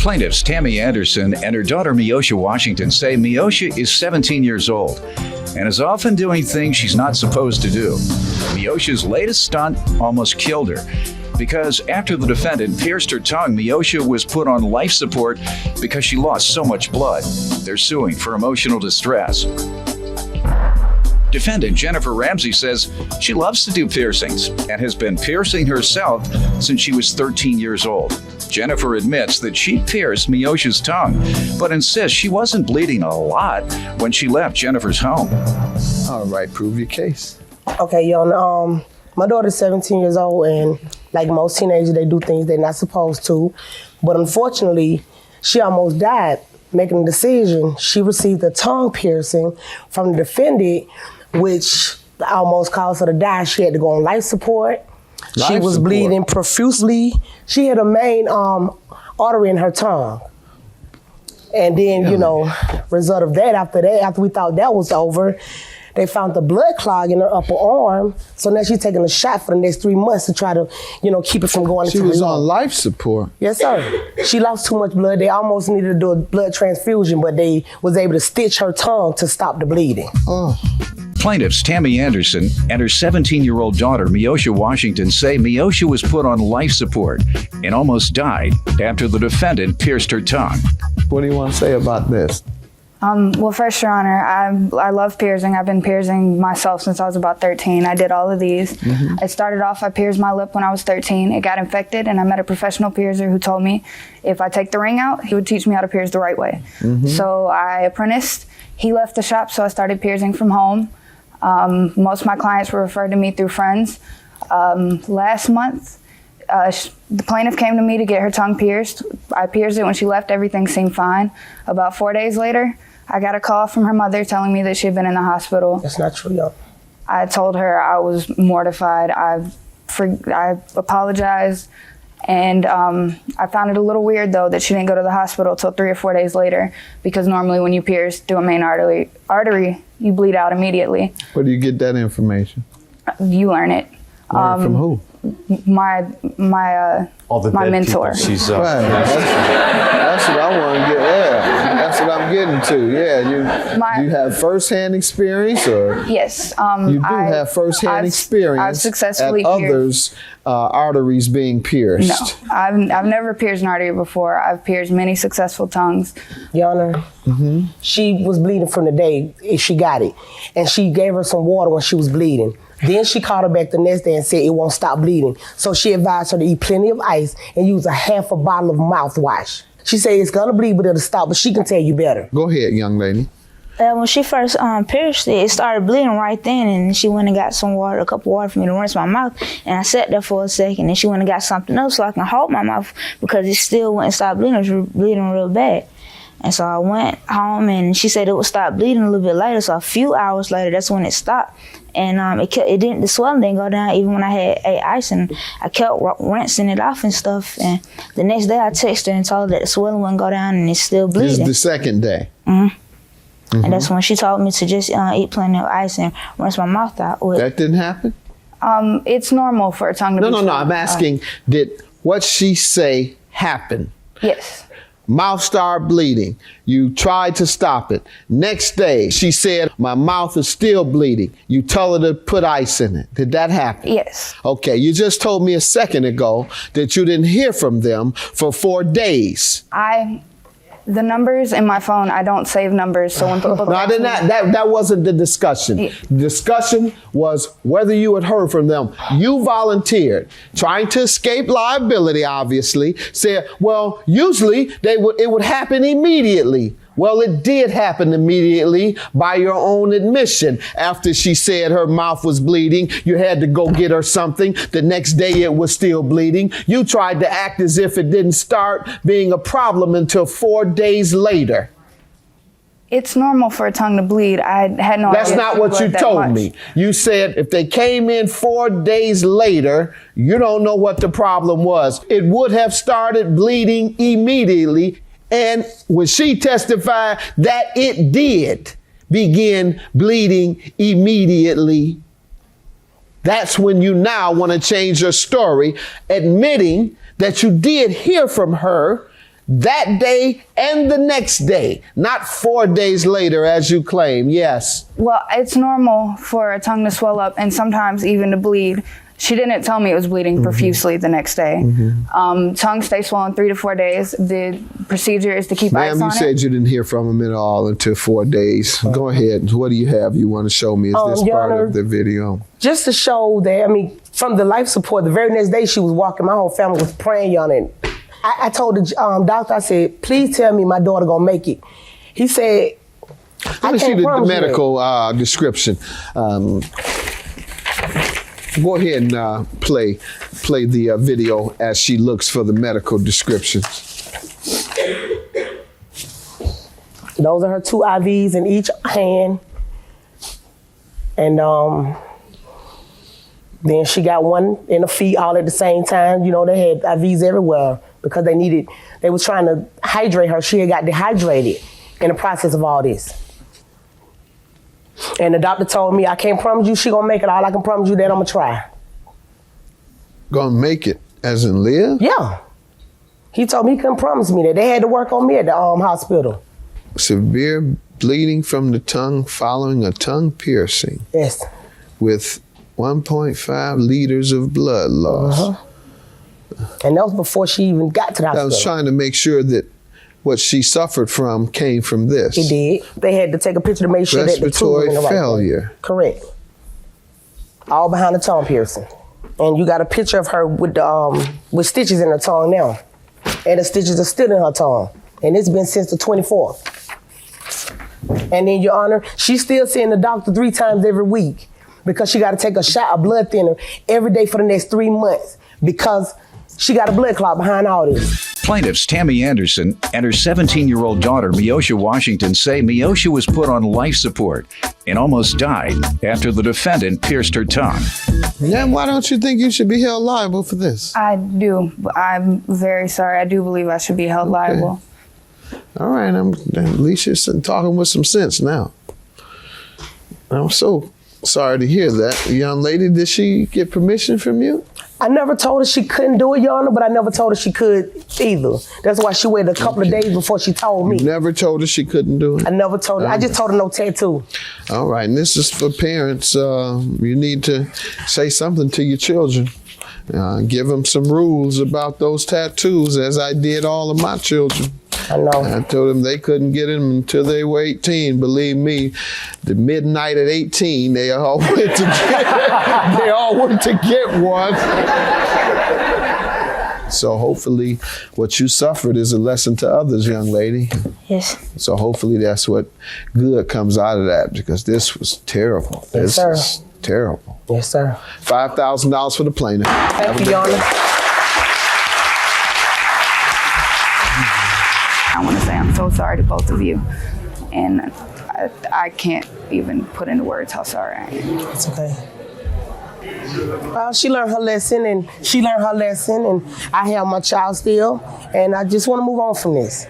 Plaintiffs Tammy Anderson and her daughter Miosha Washington say Miosha is 17 years old and is often doing things she's not supposed to do. Miosha's latest stunt almost killed her because after the defendant pierced her tongue, Miosha was put on life support because she lost so much blood. They're suing for emotional distress. Defendant Jennifer Ramsey says she loves to do piercings and has been piercing herself since she was 13 years old. Jennifer admits that she pierced Miosha's tongue, but insists she wasn't bleeding a lot when she left Jennifer's home. All right, prove your case. Okay, my daughter's 17 years old, and like most teenagers, they do things they're not supposed to. But unfortunately, she almost died making a decision. She received a tongue piercing from the defendant, which almost caused her to die. She had to go on life support. She was bleeding profusely. She had a main artery in her tongue. And then, result of that, after we thought that was over, they found the blood clog in her upper arm. So now she's taking a shot for the next 3 months to try to, keep it from going into her lungs. She was on life support. Yes, sir. She lost too much blood. They almost needed to do a blood transfusion, but they was able to stitch her tongue to stop the bleeding. Oh. Plaintiffs Tammy Anderson and her 17-year-old daughter Miosha Washington say Miosha was put on life support and almost died after the defendant pierced her tongue. What do you want to say about this? Well, first, Your Honor, I love piercing. I've been piercing myself since I was about 13. I did all of these. It started off, I pierced my lip when I was 13. It got infected, and I met a professional piercer who told me if I take the ring out, he would teach me how to pierce the right way. So I apprenticed. He left the shop, so I started piercing from home. Most of my clients were referred to me through friends. Last month, the plaintiff came to me to get her tongue pierced. I pierced it when she left. Everything seemed fine. About 4 days later, I got a call from her mother telling me that she had been in the hospital. That's not true, yo. I told her I was mortified. I apologized. And I found it a little weird, though, that she didn't go to the hospital till 3 or 4 days later, because normally when you pierce through a main artery, you bleed out immediately. Where do you get that information? You learn it. Learn from who? My mentor. She's right. That's what I want to get. Yeah, that's what I'm getting to. Yeah, you have firsthand experience, or yes, you do have firsthand experience. I've successfully at others' arteries being pierced. No, I've never pierced an artery before. I've pierced many successful tongues. Your Honor, she was bleeding from the day she got it, and she gave her some water when she was bleeding. Then she called her back the next day and said it won't stop bleeding. So she advised her to eat plenty of ice and use a half a bottle of mouthwash. She said it's gonna bleed, but it'll stop, but she can tell you better. Go ahead, young lady. When she first pierced it, it started bleeding right then, and she went and got some water, a cup of water for me to rinse my mouth, and I sat there for a second, and she went and got something else so I can hold my mouth because it still wouldn't stop bleeding. It was bleeding real bad. And so I went home, and she said it would stop bleeding a little bit later. So a few hours later, that's when it stopped. And the swelling didn't go down even when I had ice, and I kept rinsing it off and stuff. And the next day I texted her and told her that the swelling wouldn't go down and it's still bleeding. This is the second day. And that's when she told me to just eat plenty of ice and rinse my mouth out with. That didn't happen? It's normal for a tongue to be No, I'm asking, did what she say happen? Yes. Mouth started bleeding. You tried to stop it. Next day, she said, my mouth is still bleeding. You told her to put ice in it. Did that happen? Yes. Okay, you just told me a second ago that you didn't hear from them for 4 days. The numbers in my phone, I don't save numbers, so when people No, I did not. That wasn't the discussion. Yeah. The discussion was whether you had heard from them. You volunteered, trying to escape liability, obviously, said, well, usually it would happen immediately. Well, it did happen immediately by your own admission. After she said her mouth was bleeding, you had to go get her something. The next day it was still bleeding. You tried to act as if it didn't start being a problem until 4 days later. It's normal for a tongue to bleed. I had no idea. That's not what you told me. You said if they came in 4 days later, you don't know what the problem was. It would have started bleeding immediately. And when she testified that it did begin bleeding immediately, that's when you now want to change your story, admitting that you did hear from her that day and the next day, not 4 days later, as you claim. Yes. Well, it's normal for a tongue to swell up and sometimes even to bleed. She didn't tell me it was bleeding profusely the next day. Tongue stays swollen 3 to 4 days. The procedure is to keep ice on it. Ma'am, you said you didn't hear from him at all until 4 days. Go ahead. What do you have you want to show me? Is this Your part Honor, of the video? Just to show that, I mean, from the life support, the very next day she was walking, my whole family was praying on it. I told the doctor, I said, please tell me my daughter gonna make it. He said, Let me see the medical description. Go ahead and play the video as she looks for the medical description. Those are her 2 IVs in each hand. And then she got one in the feet all at the same time. You know, they had IVs everywhere because they was trying to hydrate her. She had got dehydrated in the process of all this. And the doctor told me, I can't promise you she gonna make it. All I can promise you that I'm gonna try. Gonna make it, as in live? Yeah. He told me he couldn't promise me that. They had to work on me at the hospital. Severe bleeding from the tongue following a tongue piercing. Yes. With 1.5 liters of blood loss. And that was before she even got to the hospital. I was trying to make sure that what she suffered from came from this. It did. They had to take a picture to make sure that the tube was in the right failure. place. Correct. All behind the tongue piercing. And you got a picture of her with the with stitches in her tongue now. And the stitches are still in her tongue. And it's been since the 24th. And then, Your Honor, she's still seeing the doctor 3 times every week because she got to take a shot of blood thinner every day for the next 3 months because she got a blood clot behind all this. Plaintiffs Tammy Anderson and her 17-year-old daughter, Miosha Washington, say Miosha was put on life support and almost died after the defendant pierced her tongue. Then why don't you think you should be held liable for this? I do. I'm very sorry. I do believe I should be held liable. All right, at least you're talking with some sense now. I'm so sorry to hear that. Young lady, did she get permission from you? I never told her she couldn't do it, Your Honor, but I never told her she could either. That's why she waited a couple of days before she told me. You never told her she couldn't do it? I never told her. I just told her no tattoo. All right, and this is for parents. You need to say something to your children. Give them some rules about those tattoos, as I did all of my children. I know. I told them they couldn't get them until they were 18. Believe me, the midnight at 18, they all went to get one. So hopefully what you suffered is a lesson to others, young lady. Yes. So hopefully that's what good comes out of that, because this was terrible. Yes, this sir. is terrible. Yes, sir. $5,000 for the plaintiff. Thank you, Your Honor. I want to say I'm so sorry to both of you. And I can't even put into words how sorry I am. It's okay. She learned her lesson, and I have my child still, and I just want to move on from this.